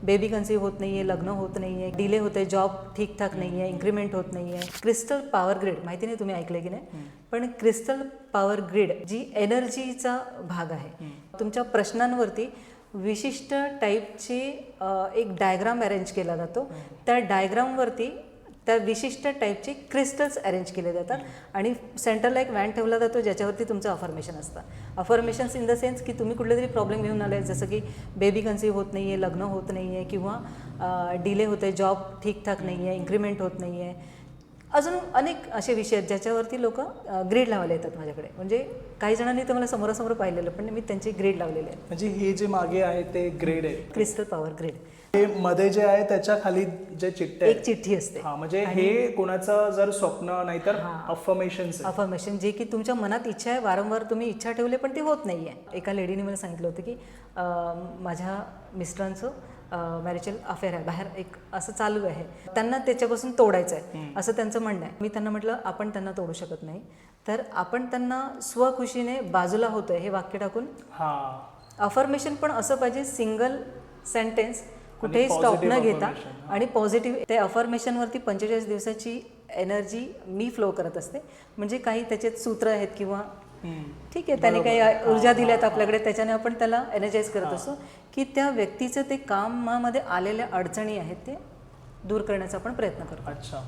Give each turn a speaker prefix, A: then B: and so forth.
A: Baby conceive होत नाही आहे, लग्न होत नाही आहे, डिले होते, जॉब ठीकठाक नाही आहे, इन्क्रीमेंट होत नाही आहे. क्रिस्टल पॉवर ग्रिड माहिती नाही तुम्ही ऐकलं की नाही, पण क्रिस्टल पॉवर ग्रिड जी एनर्जीचा भाग आहे, तुमच्या प्रश्नांवरती विशिष्ट टाईपची एक डायग्राम अरेंज केला जातो. त्या डायग्रामवरती त्या विशिष्ट टाईपचे क्रिस्टल्स अरेंज केले जातात आणि सेंटरला एक वॅन ठेवला जातो ज्याच्यावरती तुमचं अफर्मेशन असतं. अफर्मेशन्स इन द सेन्स की तुम्ही कुठले तरी प्रॉब्लेम घेऊन आले, जसं की बेबी कन्सीव्ह होत नाही आहे, लग्न होत नाही आहे, किंवा डिले होते, जॉब ठीकठाक नाही आहे, इन्क्रीमेंट होत नाही आहे. अजून अनेक असे विषय आहेत ज्याच्यावरती लोक ग्रेड लावायला येतात माझ्याकडे. म्हणजे काही जणांनी तर मला समोरासमोर पाहिलेलं, पण मी त्यांचे ग्रेड लावलेले आहेत.
B: म्हणजे हे जे मागे आहे ते ग्रेड आहे,
A: क्रिस्टल पॉवर ग्रेड.
B: हे मध्ये जे आहे त्याच्या खाली जे चिठ्ठे
A: एक चिठ्ठी असते.
B: म्हणजे हे कोणाचं जर स्वप्न नाहीतर
A: अफर्मेशन जे की तुमच्या मनात इच्छा आहे, वारंवार तुम्ही इच्छा ठेवले पण ते होत नाही आहे. एका लेडीने मला सांगितलं होतं की माझ्या मिस्टरांचं मॅरिटल अफेअर आहे, बाहेर एक असं चालू आहे, त्यांना त्याच्यापासून तोडायचं आहे असं त्यांचं म्हणणं आहे. मी त्यांना म्हटलं आपण त्यांना तोडू शकत नाही, तर आपण त्यांना स्वखुशीने बाजूला होतोय हे वाक्य टाकून अफर्मेशन पण असं पाहिजे, सिंगल सेंटेन्स, कुठेही स्टॉप न घेता आणि पॉझिटिव्ह. ते अफर्मेशनवरती 45 दिवसाची एनर्जी मी फ्लो करत असते. म्हणजे काही त्याचे सूत्र आहेत किंवा ठीक आहे त्याने काही ऊर्जा दिल्यात आपल्याकडे, त्याच्याने आपण त्याला एनर्जाइज करत असतो की त्या व्यक्तीचं ते कामामध्ये आलेल्या अडचणी आहेत ते दूर करण्याचा आपण प्रयत्न करतो.
B: अच्छा.